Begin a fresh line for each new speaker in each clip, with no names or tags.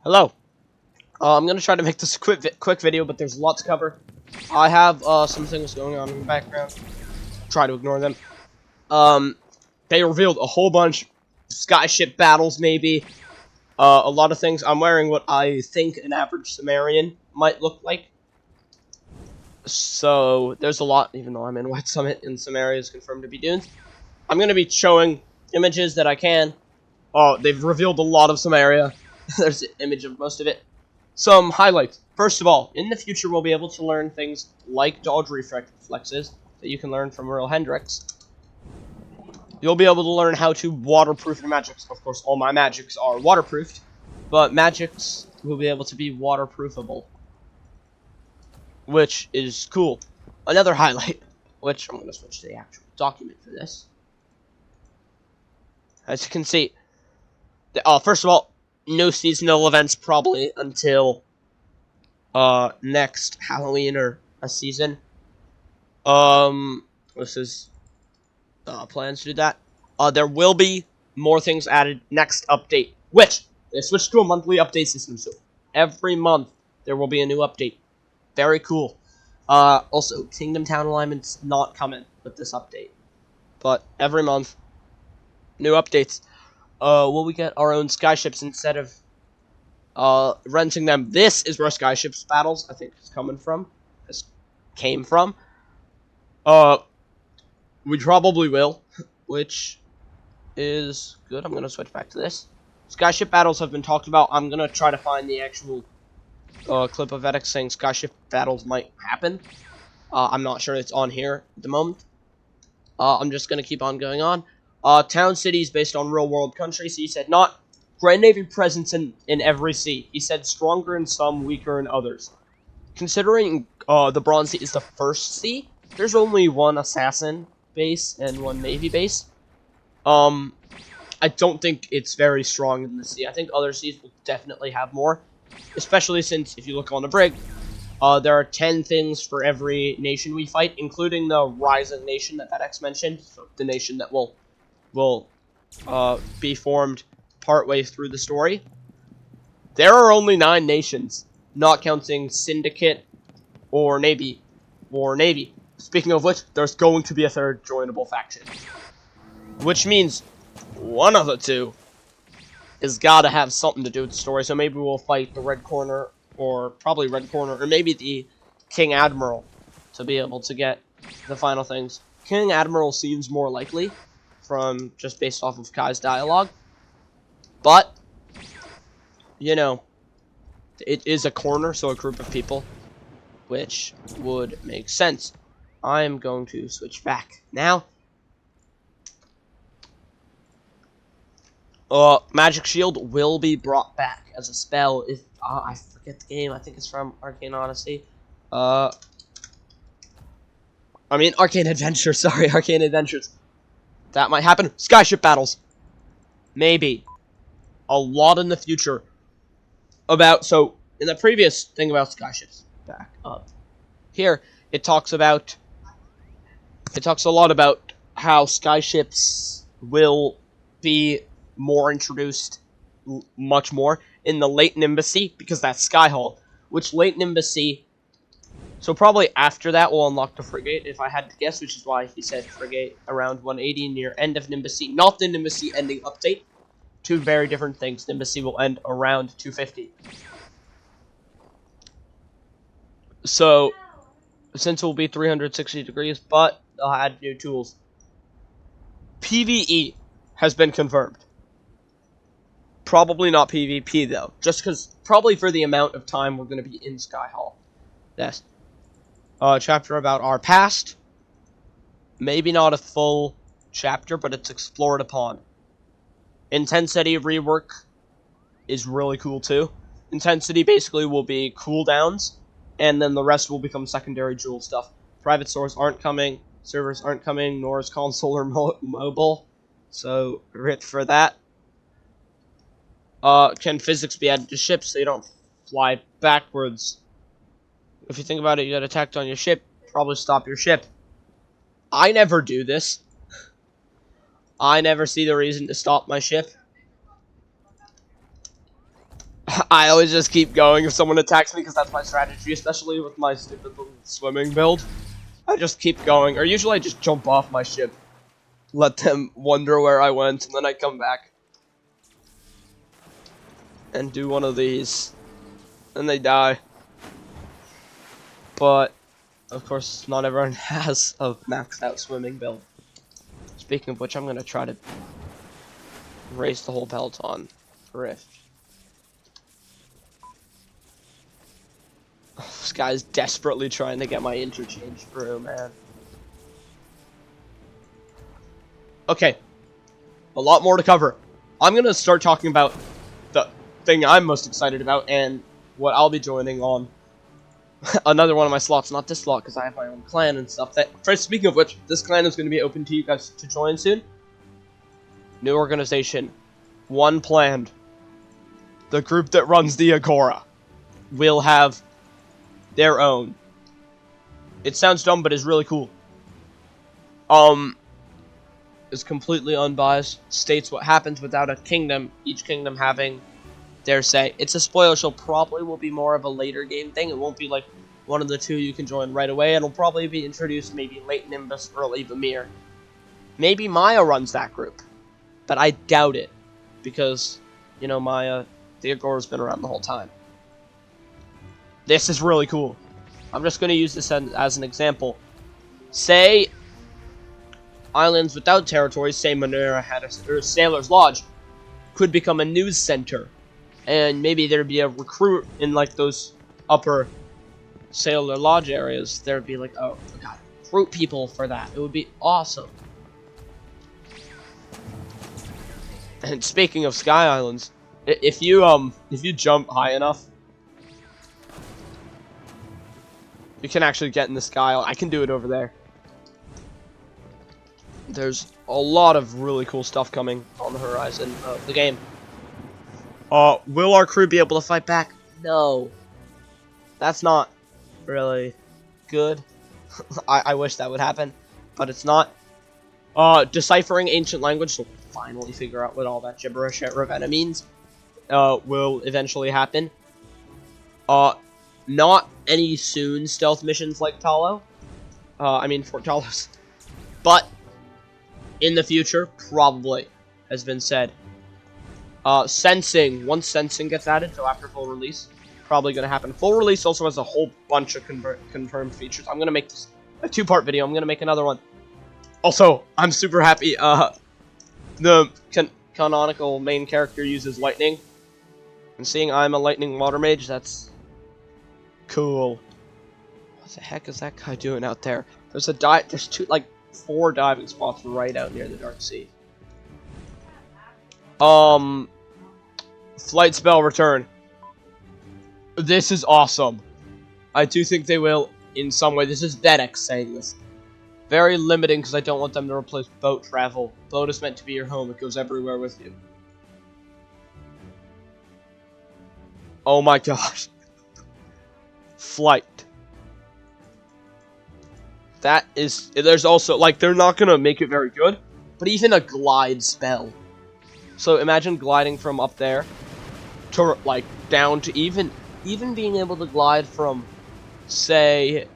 Hello. I'm gonna try to make this a quick video, but there's a lot to cover. I have some things going on in the background. Try to ignore them. They revealed a whole bunch skyship battles, maybe. A lot of things. I'm wearing what I think an average Sumerian might look like. So there's a lot, even though I'm in White Summit and some areas confirmed to be dunes. I'm gonna be showing images that I can. Oh, they've revealed a lot of some area. There's an image of most of it. Some highlights. First of all, in the future we'll be able to learn things like dodge reflexes that you can learn from Earl Hendricks. You'll be able to learn how to waterproof your magics. Of course, all my magics are waterproofed, but magics will be able to be waterproofable, which is cool. Another highlight, which I'm going to switch to the actual document for this. As you can see, first of all, no seasonal events probably until next Halloween or a season. This is plans to do that. There will be more things added next update, which they switched to a monthly update system, so every month there will be a new update. Very cool. Also, Kingdom Town alignment's not coming with this update, but every month, new updates. Will we get our own skyships instead of renting them? This is where skyships battles, I think, came from. We probably will, which is good. I'm going to switch back to this. Skyship battles have been talked about. I'm going to try to find the actual clip of Edix saying skyship battles might happen. I'm not sure it's on here at the moment. I'm just going to keep on going on. Town cities based on real-world countries. He said not Grand Navy presence in every sea. He said stronger in some, weaker in others. Considering the Bronze Sea is the first sea, there's only one assassin base and one Navy base. I don't think it's very strong in the sea. I think other seas will definitely have more, especially since if you look on the brig, there are 10 things for every nation we fight, including the rising nation that Edix mentioned, so the nation that will be formed partway through the story. There are only 9 nations, not counting Syndicate or Navy. Speaking of which, there's going to be a third joinable faction, which means one of the two has got to have something to do with the story. So maybe we'll fight the Red Corner, or probably Red Corner, or maybe the King Admiral to be able to get the final things. King Admiral seems more likely, from just based off of Kai's dialogue, but you know, it is a corner, so a group of people, which would make sense. I am going to switch back now. Magic Shield will be brought back as a spell if I forget the game. I think it's from Arcane Odyssey. I mean Arcane Adventures. Sorry, Arcane Adventures. That might happen. Skyship battles. Maybe. A lot in the future. So, in the previous thing about skyships, back up here, it talks a lot about how skyships will be more introduced, much more, in the late Embassy, because that's Skyhall, which late Embassy, so probably after that we'll unlock the frigate, if I had to guess, which is why he said frigate around 180 near end of Nimbacy, not the Nimbacy ending update. Two very different things. Nimbacy will end around 250. So, since it will be 360 degrees, but they'll add new tools. PvE has been confirmed. Probably not PvP, though. Just because, probably for the amount of time we're going to be in Skyhall. Yes. Chapter about our past. Maybe not a full chapter, but it's explored upon. Intensity rework is really cool, too. Intensity basically will be cooldowns, and then the rest will become secondary jewel stuff. Private stores aren't coming, servers aren't coming, nor is console or mobile. So, RIP for that. Can physics be added to ships so you don't fly backwards? If you think about it, you get attacked on your ship, probably stop your ship. I never do this. I never see the reason to stop my ship. I always just keep going if someone attacks me, because that's my strategy, especially with my stupid little swimming build. I just keep going, or usually I just jump off my ship, let them wonder where I went, and then I come back and do one of these, and they die. But of course, not everyone has a maxed out swimming build. Speaking of which, I'm gonna try to race the whole peloton Rift. This guy's desperately trying to get my interchange through, man. Okay, a lot more to cover. I'm gonna start talking about the thing I'm most excited about and what I'll be joining on another one of my slots. Not this slot, because I have my own clan and stuff. Speaking of which, this clan is going to be open to you guys to join soon. New organization. One planned. The group that runs the Agora will have their own. It sounds dumb, but it's really cool. Is completely unbiased. States what happens without a kingdom. Each kingdom having their say. It's a spoiler, so probably will be more of a later game thing. It won't be like one of the two you can join right away. It'll probably be introduced maybe late Nimbus, early Vamir. Maybe Maya runs that group, but I doubt it, because, you know, Maya, the Agora's been around the whole time. This is really cool. I'm just going to use this as an example. Say islands without territories, say Monera had a Sailor's Lodge, could become a news center. And maybe there'd be a recruit in, like, those upper Sailor Lodge areas. There'd be like, oh, we gotta recruit people for that. It would be awesome. And speaking of Sky Islands, if you jump high enough, you can actually get in the sky. I can do it over there. There's a lot of really cool stuff coming on the horizon of the game. Will our crew be able to fight back? No. That's not really good. I wish that would happen, but it's not. Deciphering ancient language, so we'll finally figure out what all that gibberish at Ravenna means, will eventually happen. Not any soon stealth missions like Talo. I mean, Fort Talos. But in the future, probably, has been said. Sensing, once sensing gets added, so after full release, probably going to happen. Full release also has a whole bunch of confirmed features. I'm going to make this a two-part video. I'm going to make another one. Also, I'm super happy, the canonical main character uses lightning. And seeing I'm a lightning water mage, that's cool. What the heck is that guy doing out there? There's there's 4 diving spots right out near the Dark Sea. Flight spell return. This is awesome. I do think they will in some way. This is Vedex saying this. Very limiting, because I don't want them to replace boat travel. Boat is meant to be your home. It goes everywhere with you. Oh my gosh. Flight. That is... There's also... Like, they're not going to make it very good, but even a glide spell. So imagine gliding from up there to, like, down to even being able to glide from, say,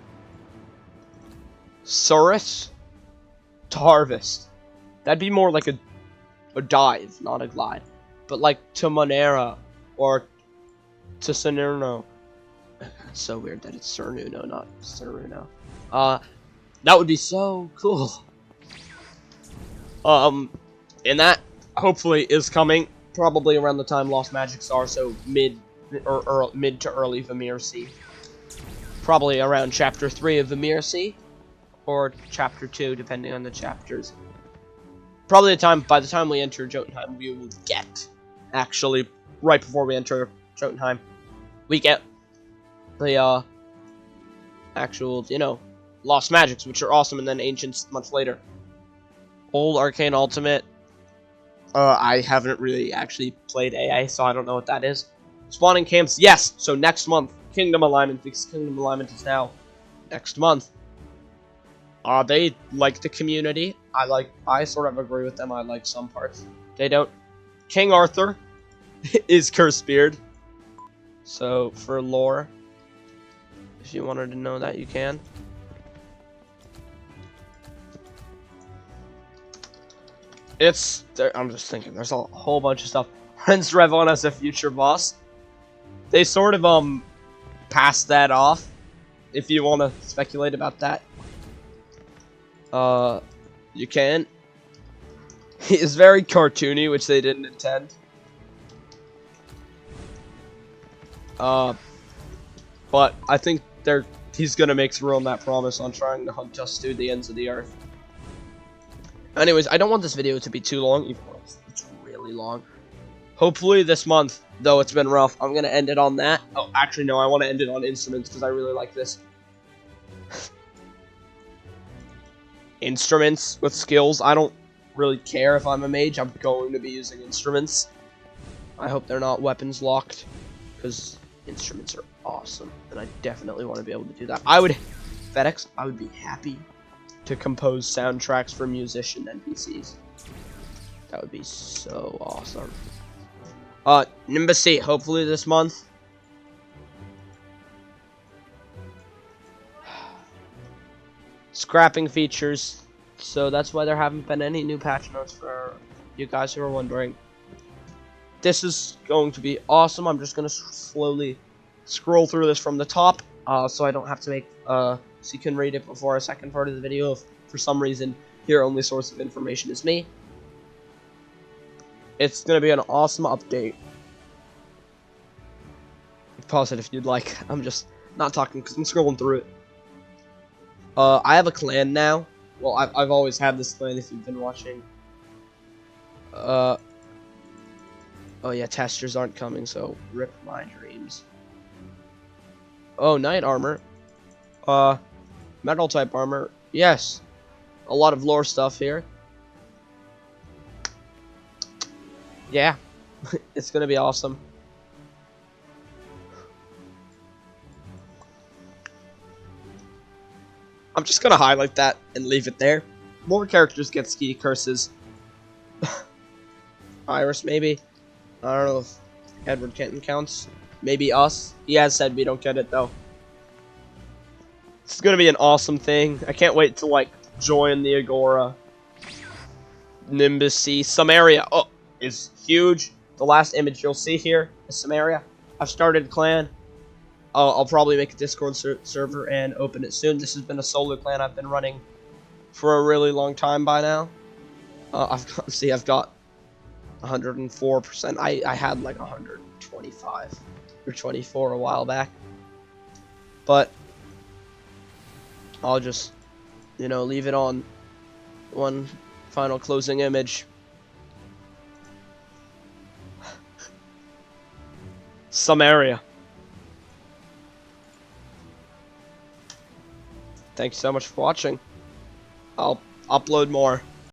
Surus to Harvest. That'd be more like a dive, not a glide. But like to Monera or to Salerno. It's so weird that it's Cernuno, not Ceruno. That would be so cool. And that hopefully is coming probably around the time Lost Magics are, so mid to early Vamir Sea. Probably around Chapter 3 of Vamir Sea, or Chapter 2, depending on the chapters. Probably by the time we enter Jotunheim, we will get, actually, right before we enter Jotunheim, we get the, actual, you know, Lost Magics, which are awesome, and then Ancients much later. Old Arcane Ultimate, I haven't really actually played AA, so I don't know what that is. Spawning camps, yes! So next month, Kingdom Alignment, because Kingdom Alignment is now next month. They like the community. I sort of agree with them. I like some parts. They don't. King Arthur is Cursed Beard. So for lore, if you wanted to know that, you can. I'm just thinking, there's a whole bunch of stuff. Prince Revon as a future boss. They sort of passed that off. If you want to speculate about that, you can. He is very cartoony, which they didn't intend. But I think he's gonna make through on that promise on trying to hunt us to the ends of the earth. Anyways, I don't want this video to be too long, even though it's really long. Hopefully this month, though it's been rough, I'm gonna end it on that. Oh, actually no, I want to end it on instruments because I really like this. Instruments with skills. I don't really care if I'm a mage. I'm going to be using instruments. I hope they're not weapons locked, because instruments are awesome, and I definitely want to be able to do that. FedEx, I would be happy to compose soundtracks for musician NPCs. That would be so awesome. Nimbus 8, hopefully this month. Scrapping features, so that's why there haven't been any new patch notes for you guys who are wondering. This is going to be awesome. I'm just gonna slowly scroll through this from the top, so I don't have to make so you can read it before a second part of the video if for some reason your only source of information is me. It's gonna be an awesome update. Pause it if you'd like. I'm just not talking because I'm scrolling through it. I have a clan now. Well, I've always had this clan if you've been watching. Oh yeah, testers aren't coming, so rip my dreams. Oh, knight armor. Metal type armor. Yes. A lot of lore stuff here. Yeah. It's gonna be awesome. I'm just gonna highlight that and leave it there. More characters get ski curses. Iris, maybe. I don't know if Edward Kenton counts. Maybe us. He has said we don't get it, though. It's gonna be an awesome thing. I can't wait to, like, join the Agora. Nimbus C. Samaria. Oh, is huge. The last image you'll see here is Samaria. I've started a clan. I'll probably make a Discord server and open it soon. This has been a solo clan I've been running for a really long time by now. I've got 104%. I had like 125 or 24 a while back, but I'll just, you know, leave it on one final closing image. Samaria. Thanks so much for watching. I'll upload more.